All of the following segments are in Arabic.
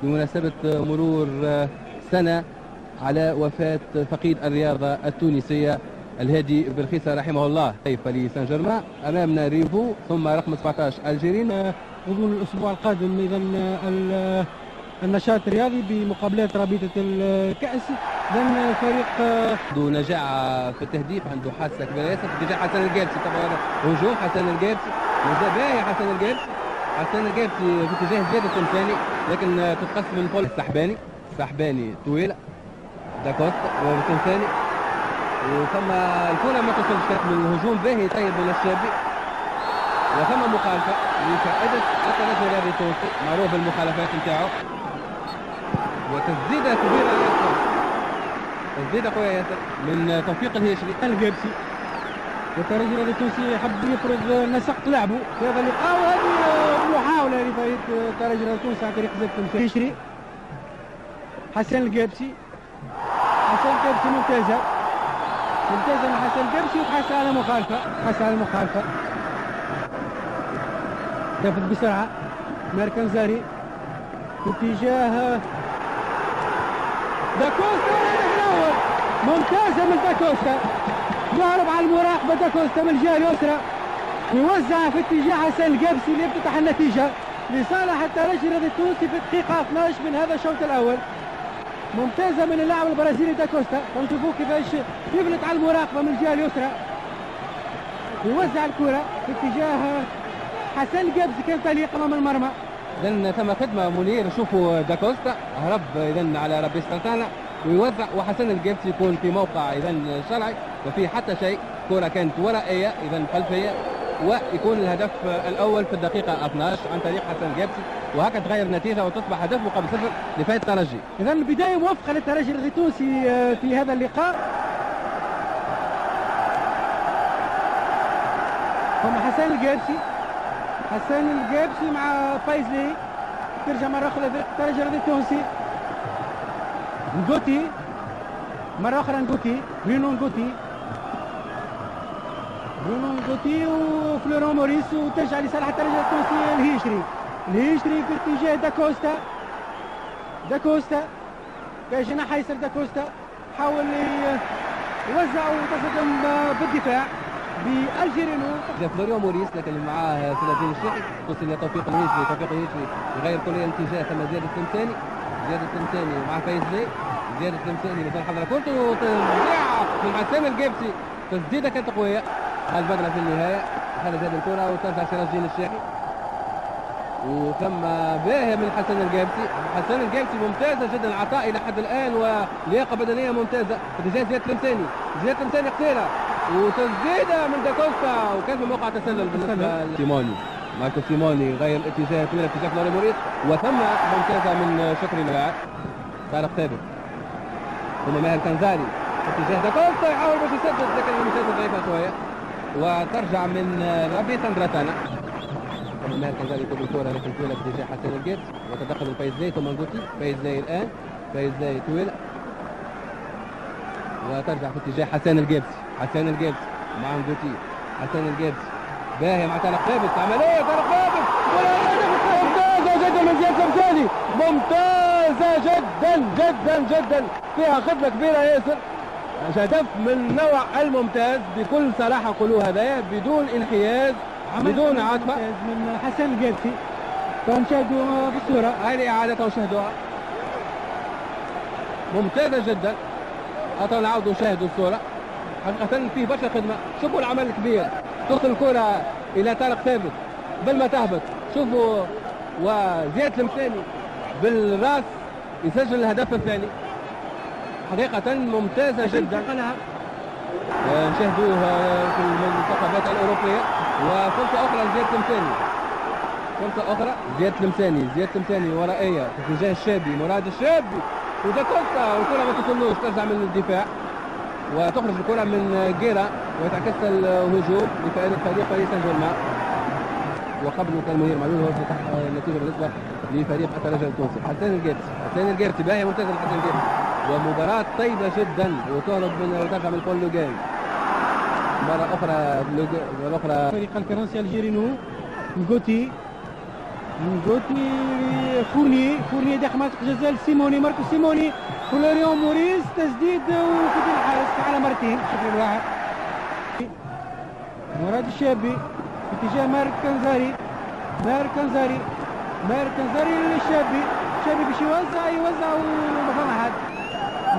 بمناسبة مرور سنة على وفاة فقيد الرياضة التونسية الهادي برخيصة رحمه الله. فريق سان جيرمان أمامنا ريفو، ثم رقم 17 الجيرين. غضون الأسبوع القادم إذا النشاط الرياضي بمقابلات رابطة الكأس. إذا فريق عنده نجاعة في التهديف، عنده حاسة كبيرة ياسر في اتجاه حسن الجابسي. طبعا هجوم حسن الجابسي، باهي حسن الجابسي. حسن الجابسي في اتجاه زيادة الثاني، لكن تتقسم من فول السحباني طويلة داكوستا والثاني، وثم الكرة ما توصلش من الهجوم باهي طيب من الشابي، وثم مخالفة لفائدة الترجي الرياضي التونسي معروف بالمخالفات نتاعو، وتسديدة كبيرة ياسر، تسديدة قوية ياسر من توفيق الهيشري الجابسي. والترجي الرياضي التونسي حب يفرض نسق لعبه في هذا اللقاء، وهذه محاولة لفريق الترجي الرياضي التونسي عن طريق زبط الهيشري. حسن الجابسي ممتازة من حسن الجابسي، وتحصل على مخالفة. يفت بسرعة ماركنزاري في اتجاه داكوستا، ممتازة من داكوستا، يهرب على المراقبة داكوستا من الجهة اليسرى، يوزع في اتجاه حسن الجابسي ليفتح النتيجة لصالح الترجي الرياضي التونسي في الدقيقة 12 من هذا الشوط الأول. ممتازة من اللاعب البرازيلي داكوستا، ونشوفوه كيفاش يفلت على المراقبة من الجهة اليسرى، يوزع الكرة في اتجاه حسن الجابسي، كان تليق أمام المرمى. إذن ثم خدمة منير، شوفوا داكوستا هرب إذن على ربي سلطانة ويوزع، وحسن الجابسي يكون في موقع إذن شرعي ما فيه حتى شيء، كرة كانت ورائية إذن خلفية، ويكون الهدف الأول في الدقيقة 12 عن طريق حسن الجابسي، وهكذا تغير النتيجة وتصبح هدف مقابل صفر لفائدة الترجي. إذن البداية موفقة للترجي الرياضي التونسي في هذا اللقاء. هم حسن الجابسي مع فايزلي، ترجع مرة أخرى للترجي الرياضي التونسي. نغوتي مرة أخرى، برونو نغوتي وفلورون موريس، وترجع لصالح الترجي التونسي الهيشري في اتجاه داكوستا كجناح ايسر. داكوستا حاول يوزع وتصدم بالدفاع بالجيرينو فلوريون موريس، لكن معاه سيد الدين الشيخي، توصل الى توفيق الهيشري يغير كليا الاتجاه. ثم زياد التمثاني مع فايزلي، زياد التمثاني مثل حضر كنت من حسام الجابسي، تسديده كانت قويه. البدله في النهايه خرج هذه الكره وترجع سيد الدين الشيخي، وثم باهي من حسن الجابسي ممتازه جدا، عطاء الى حد الان ولياقه بدنيه ممتازه في اتجاه زياد التمثاني قصيره، وتسديده من داكوستا، وكان في موقع تسلل بالنسبه ماركو سيموني غير الاتجاه في اتجاه فلوري موريس، وثم ممتازه من شكري اللاعب طارق ثابت، ثم ماهر كنزاري في اتجاه داكوستا يحاول باش يسدد، لكن المسدد ضعيفه شويه، وترجع من ربي سندراتانا. ثم ماهر كنزاري يكون الكره لكن طويله في اتجاه حسن الجابسي، وتدخل من فايزلي ثم نغوتي. الان فايزلي طويله، وترجع في اتجاه حسن الجابسي مع نغوتي. حسن الجابسي باهي مع طارق ثابت، عمليه طارق ثابت ممتازه جدا من زياد التمثاني، ممتازه جدا فيها خدمه كبيره ياسر، هدف من نوع الممتاز بكل صراحه، قولوا هذايا بدون انحياز بدون عاطفه من حسن الجابسي. فنشاهدوا في الصوره، هذه اعاده وشاهدوها ممتازه جدا. نعاودوا نشاهدوا الصوره، حقيقه فيه برشا خدمه. شوفوا العمل الكبير، توصل الكره الى طارق ثابت بل ما تهبط، شوفوا، وزياد التمثاني بالراس يسجل الهدف الثاني، حقيقة ممتازة جدا. نشاهدوها في المنتخبات الأوروبية. وفرصة أخرى زياد التمثاني ورائية في اتجاه الشابي، مراد الشابي، وداكوستا، والكرة ما توصلوش، ترجع من الدفاع وتخرج الكرة من جيرا، ويتعكس الهجوم لفائدة فريق سان جيرمان. وقبل كان منير معلول هو فتح النتيجة بالنسبة لفريق الترجي التونسي. حسن الجابسي باهي ممتازة من حسن الجابسي، ومباراة طيبة جدا، وترجع من كل لوجان مرة أخرى. فريق الفرنسي الجيرينو نغوتي نجوتي فورني داخل منطقة جزاء سيموني ماركو سيموني فلوريون موريس تسديد وكتب الحارس على مرتين بشكل واحد. مراد الشابي في اتجاه مارك كنزاري للشابي باش يوزع وما فما حد.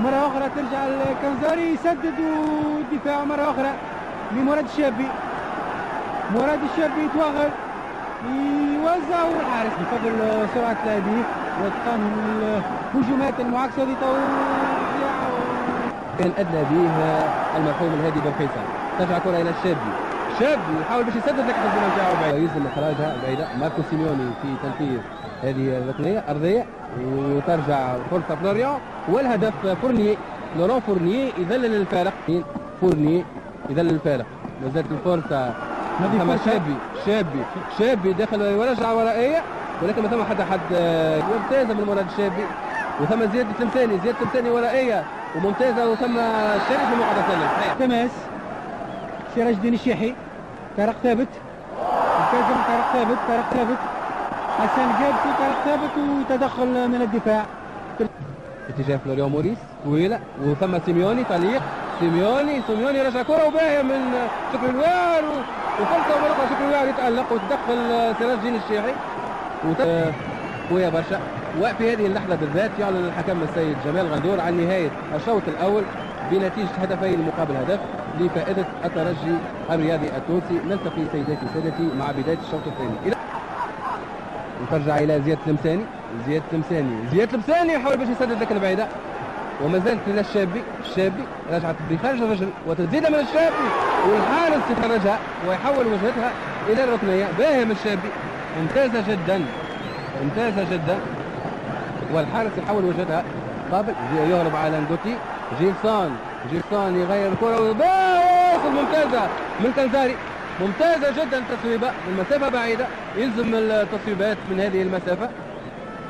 مرة أخرى ترجع الكنزاري يسدد والدفاع مرة أخرى لمراد الشابي. يتوغل يوزع والحارس بفضل سرعة لاعبيه واتقان الهجومات المعاكسة كان أدنى به المرحوم الهادي بن فيصل. ترجع كرة إلى الشابي يحاول باش يسدد لكن الزمن تاعو بعيد يلزم إخراجها بعيدة. ماركو سيميوني في تنفيذ هذه الركنية أرضية وترجع فرصة فلوريون والهدف لوران فورنيي يذلل الفارق. ما زالت الفرصة ثم شابي داخل ورجع ورائية ولكن ما ثم حد ممتازة من مراد الشابي. وثم زياد التمثاني ورائية وممتازة وثم الشريف في موقع تسلل. تماس سراج الدين الشيحي طارق ثابت حسن جابسي طارق ثابت وتدخل من الدفاع اتجاه فلوريون موريس طويلة وثم سيميوني تعليق سيميوني رجع كرة وباهية من شكر الوار وفرصة ومرقة شكر الوار يتألق وتدخل سراج الدين الشيحي قوية برشا. وفي هذه اللحظة بالذات يعلن الحكم السيد جمال غندور عن نهاية الشوط الأول بنتيجة هدفين مقابل هدف لفائدة الترجي الرياضي التونسي. نلتقي سيداتي سادتي مع بداية الشوط الثاني. نرجع إلى زياد التمثاني يحاول باش يسدد لكن بعيدة وما زالت إلى الشابي رجعت بخارج الرجل وتسديدة من الشابي والحارس يخرجها ويحول وجهتها إلى الركنية. باهم الشابي ممتازة جدا والحارس يحول وجهتها قابل يهرب على نجوتي. جيلسون يغير الكرة وياخذ ممتازة من كنزاري. ممتازة جدا التصويبة من مسافة بعيدة. يلزم التصويبات من هذه المسافة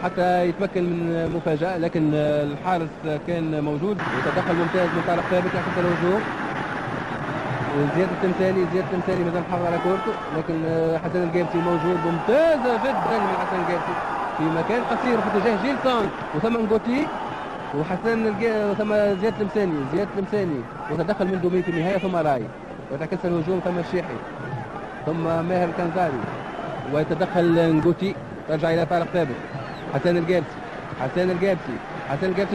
حتى يتمكن من مفاجأة لكن الحارس كان موجود وتدخل ممتاز من طارق ثابت يحدث الهجوم. زياد التمثالي مازال محافظ على كورته لكن حسن الجابسي موجود. ممتازة جدا من حسن الجابسي في مكان قصير في اتجاه جيلسون وثم نجوتي وثم زياد التمثاني وتدخل من دومي في النهاية ثم راي وتعكس الهجوم ثم الشيحي ثم ماهر كنزاري ويتدخل نجوتي. ترجع إلى طارق ثابت. حسن الجابسي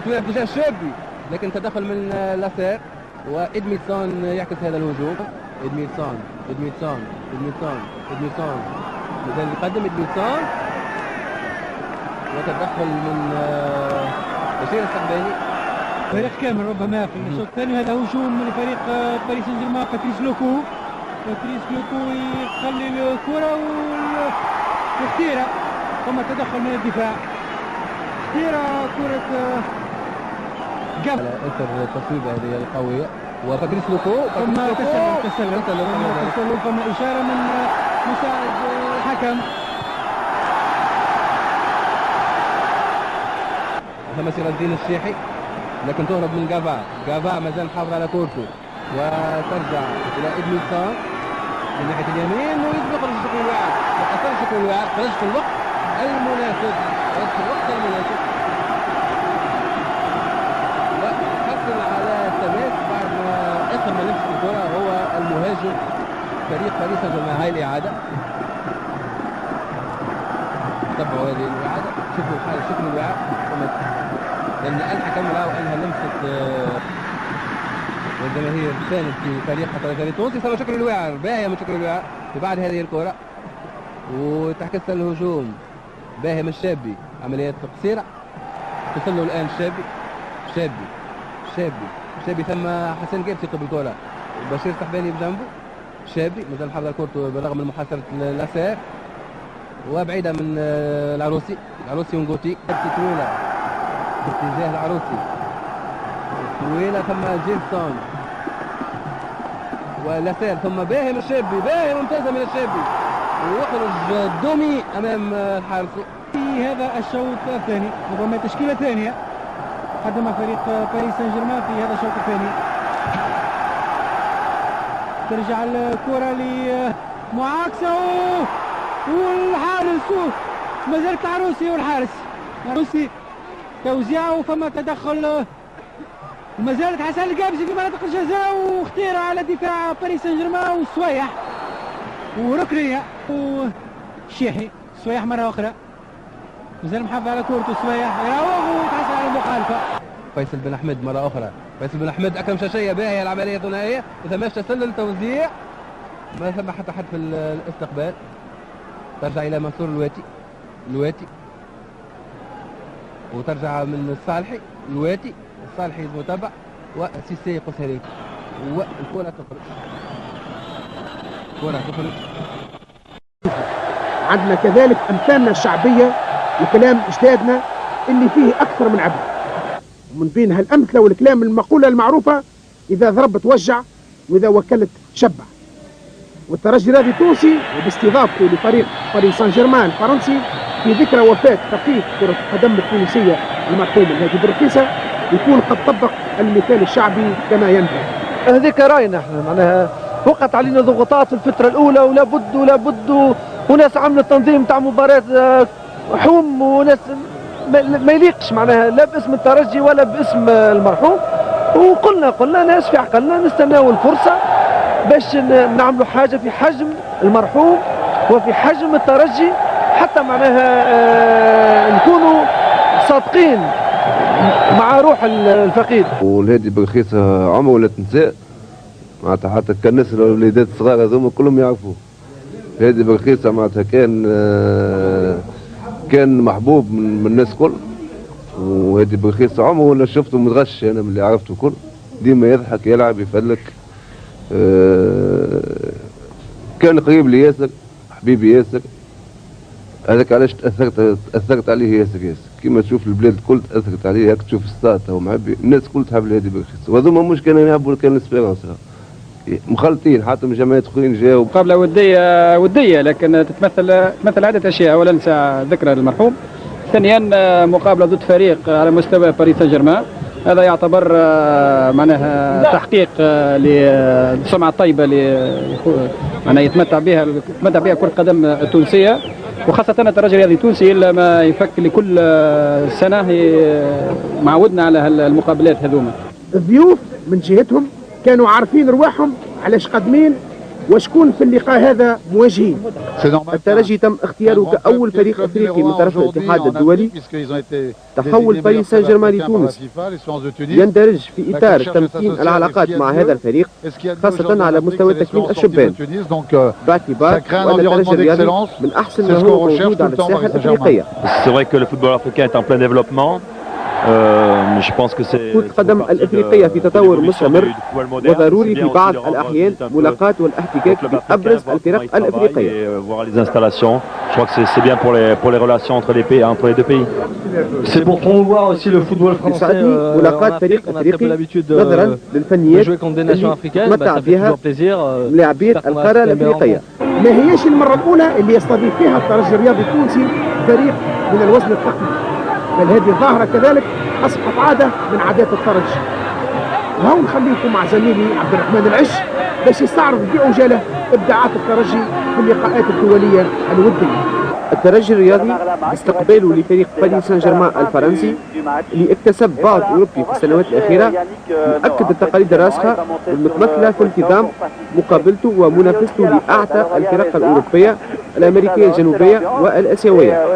طويلة في اتجاه الشابي لكن تدخل من لاسير وإدميلسون يعكس هذا الهجوم. إدميلسون مازال يقدم إدميلسون وتدخل من بشير السحباني. فريق كامل ربما في الشوط الثاني. هذا هجوم من فريق باريس سان جيرمان. باتريس لوكو يخلي الكرة واختيرة ثم تدخل من الدفاع. اختيرة كرة على اثر التصويبة هذه القوية وباتريس لوكو ثم تسلل ثم إشارة من مساعد الحكم. ثم سراج الدين الشيحي لكن تهرب من جافا مازال محافظ على كورته وترجع إلى إدميلسون من ناحية اليمين ويخرج شكل الواعد خرج في الوقت المناسب وحصل على التماس بعد ما آخر ما لمس الكرة هو المهاجم فريق باريس سان جيرمان. هاي الإعادة تبعوا هذه الإعادة شوفوا الحالة شكل الواعد لأن الحكم رأوا أنها لمست والجماهير كانت في فريق الرجال التونسي. ثم شكل الواعر باهية من شكل الواعر في بعد هذه الكرة وتعكس الهجوم باهية من الشابي. عمليات قصيرة تصل له الآن شابي ثم حسن جابسي قبل الكرة بشير السحباني بجنبه. شابي مازال محافظ على كورته بالرغم من محاصرة لاسير وبعيدة من العروسي ونجوتي. طويلة في اتجاه العروسي ثم جيلسون ولاسير ثم باهي من الشابي. باهي ممتازة من الشابي ويخرج دومي أمام الحارس. في هذا الشوط الثاني ربما تشكيلة ثانية قدمها فريق باريس سان جيرمان في هذا الشوط الثاني. ترجع الكرة لمعاكسة والحارس ما زالت العروسي والحارس. العروسي توزيع وفما تدخل، وما زالت حسن القابسي في منطقة الجزاء واختيره على دفاع باريس سان جيرمان والسويح وركنية والشيحي. السويح مرة أخرى مازال محافظ على كورته. السويح يراوغ ويتحصل على المخالفة. فيصل بن أحمد مرة أخرى. فيصل بن أحمد أكرم شاشية باهية العملية ثنائية وثماش تسلل توزيع ما ثم حتى حد في الاستقبال. ترجع إلى منصور الواتي وترجع من الصالحي الصالحي متابع وسيسي قسهري والكرة تخرج. عندنا كذلك أمثالنا الشعبية وكلام أجدادنا اللي فيه أكثر من عبد، ومن بين هالأمثلة والكلام المقولة المعروفة: إذا ضربت وجع وإذا وكلت شبع. والترجي الرياضي التونسي وباستضافته لفريق باريس سان جيرمان الفرنسي في ذكرى وفاة فقيه كرة القدم التونسية المرحوم الهادي بركيسة يكون قد طبق المثال الشعبي كما ينبغي. هذيك راينا احنا معناها وقعت علينا ضغوطات في الفترة الأولى ولابد وناس عملت تنظيم تاع مباراة حوم وناس ما يليقش معناها لا باسم الترجي ولا باسم المرحوم. وقلنا ناس في عقلنا نستناو الفرصة باش نعملوا حاجة في حجم المرحوم وفي حجم الترجي حتى معناها نكونوا صادقين مع روح الفقيد. والهادي برخيصة عمره ولا تنساه معناتها، حتى كان الناس الوليدات الصغار هذوما كلهم يعرفوه. الهادي برخيصة معناتها كان محبوب من الناس كل. وهادي برخيصة عمره ولا شفته متغش، انا من اللي عرفته كل ديما يضحك يلعب يفلك. كان قريب لي ياسر، حبيبي ياسر. هذاك علاش تأثرت عليه ياسر. كيما تشوف البلاد الكل تأثرت عليه، هاك تشوف السطات هو معبي الناس الكل تحب الهادي برخيص. وهذوما مش كانوا يلعبوا كان الاسبيرونس مخلطين، حتى من جماعات اخرين جاوا. مقابله وديه لكن تمثل عده اشياء. اولا ساعه ذكرى المرحوم، ثانيا مقابله ضد فريق على مستوى باريس سان جيرمان، هذا يعتبر معناها تحقيق للسمعه الطيبه معناها يتمتع بها كره القدم التونسيه، وخاصه الترجي الرياضي التونسي الا ما يفك لكل سنه معودنا على المقابلات هذوما. الضيوف من جهتهم كانوا عارفين رواحهم علاش قادمين وشكون في اللقاء هذا مواجهين. الترجي تم اختياره كأول فريق افريقي من طرف الاتحاد الدولي. تحول باريس سان جيرمان لتونس يندرج في اطار تمكين العلاقات مع هذا الفريق خاصة على مستوى تكوين الشبان، باعتبار أن الترجي الرياضي من أحسن ما هو موجود على الساحة الأفريقية. C'est vrai que le football africain est en plein développement. كرة القدم الأفريقية في تطور مستمر، وضروري في بعض الأحيان ملاقاة والاحتكاك بأبرز الفرق الأفريقية. يسعدني ملاقاة فريق أفريقي نظرا للفنيات اللي تمتع بها لاعبين القارة الأفريقية. ما هيش المرة الأولى اللي يستضيف فيها الترجي الرياضي التونسي فريق من الوزن الثقيل، بل هذه الظاهرة كذلك أصبحت عادة من عادات الترجي. وهو نخليكم مع زميلي عبد الرحمن العش باش يستعرض بعجالة إبداعات الترجي في اللقاءات الدولية الودية. الترجي الرياضي باستقباله لفريق باريس سان جيرمان الفرنسي اللي اكتسب بعض أوروبي في السنوات الأخيرة، يؤكد التقاليد الراسخة والمتمثلة في التزام مقابلته ومنافسته لأعتى الفرق الأوروبية الأمريكية الجنوبية والآسيوية.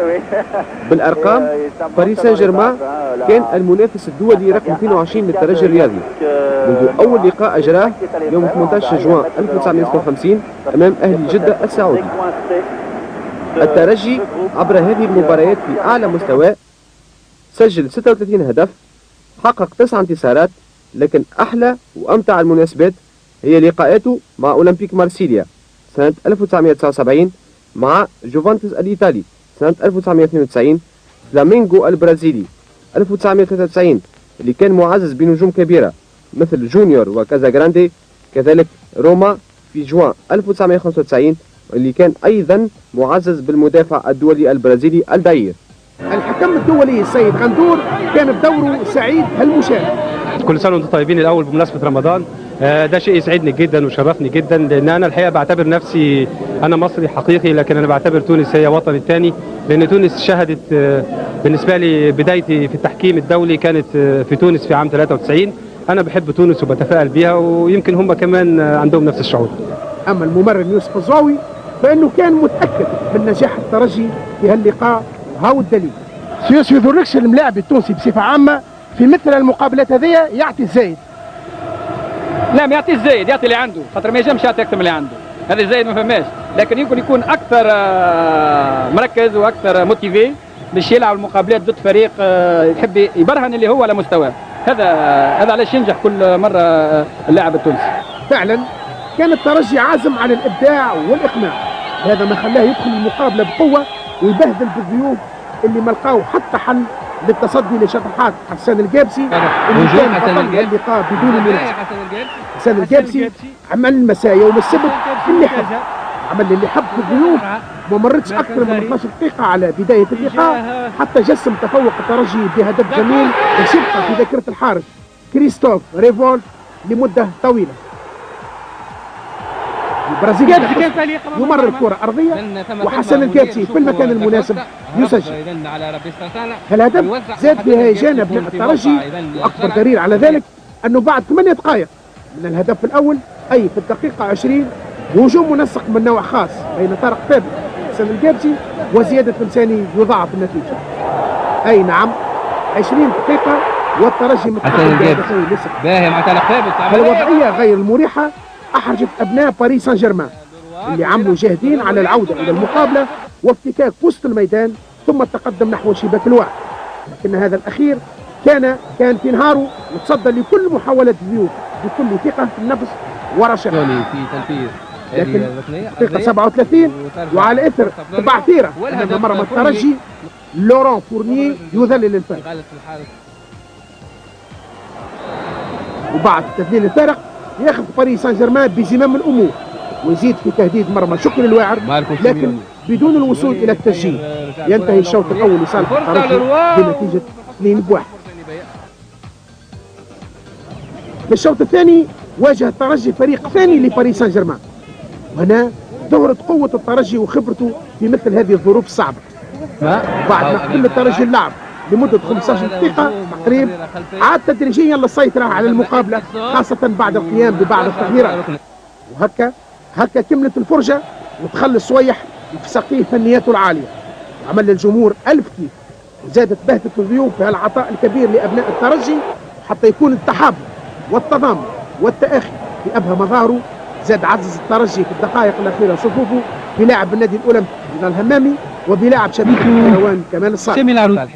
بالأرقام باريس سان جيرمان كان المنافس الدولي رقم 22 للترجي الرياضي منذ أول لقاء أجراه يوم 18 جوان 1956 أمام أهلي جدة السعودي. الترجي عبر هذه المباريات في أعلى مستوى سجل 36 هدف، حقق 9 انتصارات، لكن أحلى وأمتع المناسبات هي لقاءاته مع أولمبيك مارسيليا سنة 1979، مع جوفانتوس الإيطالي سنة 1992، فلامينغو البرازيلي 1993 اللي كان معزز بنجوم كبيرة مثل جونيور وكازاغراندي، كذلك روما في جوان 1995 اللي كان أيضا معزز بالمدافع الدولي البرازيلي البعير. الحكم الدولي السيد غندور كان بدوره سعيد هالمشاركة. كل سنة وانتم طيبين الأول بمناسبة رمضان. ده شيء يسعدني جدا وشرفني جدا، لأن أنا الحقيقة بعتبر نفسي أنا مصري حقيقي، لكن أنا بعتبر تونس هي وطني الثاني، لأن تونس شهدت بالنسبة لي بدايتي في التحكيم الدولي كانت في تونس في عام 93. أنا بحب تونس وبتفائل بها، ويمكن هم كمان عندهم نفس الشعور. أما الممرن يوسف الزاوي فإنه كان متأكد من نجاح الترجي في هاللقاء، وهاو الدليل. سيوس يضركش الملاعب التونسي بصفة عامة في مثل المقابلات هذه يعطي الزايد؟ لا، ما يعطيش زايد، يعطي اللي عنده، خاطر ما ينجمش يعطي أكثر من اللي عنده، هذا الزايد ما فماش، لكن يمكن يكون أكثر مركز وأكثر موتيفي باش يلعب المقابلات ضد فريق يحب يبرهن اللي هو على مستواه. هذا علاش ينجح كل مرة اللاعب التونسي. فعلا كان الترجي عازم على الإبداع والإقناع، هذا ما خلاه يدخل المقابلة بقوة ويبهدل بالضيوف اللي ما لقاو حتى حل للتصدي لشطحات حسان الجابسي اللي كان بطل اللقاء بدون منافسة. حسان الجابسي عمل مسايا ومسبب اللي حب، عمل اللي حب في الضيوف، وما مرتش أكثر من 12 دقيقة على بداية اللقاء حتى جسم تفوق الترجي بهدف جميل باش يبقى في ذاكرة الحارس كريستوف ريفولت لمدة طويلة. البرازيلي يمرر كرة أرضية وحسن الجابسي في المكان المناسب يسجل. الهدف زاد في هيجان ابناء الترجي، وأكبر دليل على ذلك أنه بعد 8 دقائق من الهدف الأول، أي في الدقيقة 20، هجوم منسق من نوع خاص بين طارق ثابت وحسن الجابسي وزيادة فلساني يضاعف النتيجة. أي نعم 20 دقيقة والترجي متقدم بهدفين لصفر. باهي مع طارق ثابت. الوضعية غير المريحة أحرجت أبناء باريس سان جيرمان اللي عملوا جاهدين على العودة إلى المقابلة وافتكاك وسط الميدان ثم التقدم نحو شباك الوعد، لكن هذا الأخير كان في نهاره وتصدى لكل محاولة الضيوف بكل ثقة في النفس ورشاقة. لكن دقيقة 37 وعلى إثر تبعثيرة أمام مرمى الترجي لوران فورنيه يذلل الفرق، وبعد تذليل الفرق ياخذ باريس سان جيرمان بزمام الامور ويزيد في تهديد مرمى شكري الواعر، لكن بدون الوصول الى التسجيل. ينتهي الشوط الاول لصالح الترجي بنتيجه 2-1. في الشوط الثاني واجه الترجي فريق ثاني لباريس سان جيرمان، وهنا ظهرت قوه الترجي وخبرته في مثل هذه الظروف الصعبه. بعد ما قبل الترجي اللعب لمدة 15 دقيقة تقريبا عاد تدريجيا للسيطرة على المقابلة، خاصة بعد القيام ببعض التغييرات، وهكا كملت الفرجة وتخلي الصويح في فنياته العالية، وعمل للجمهور ألف كيف، وزادت بهتة الضيوف في هالعطاء الكبير لأبناء الترجي حتى يكون التحابب والتضامن والتآخي في أبهى مظاهره. زاد عزز الترجي في الدقائق الأخيرة صفوفه بلاعب النادي الأولمبي نضال الهمامي وبلاعب شبيب الحيوان كمال الصالح.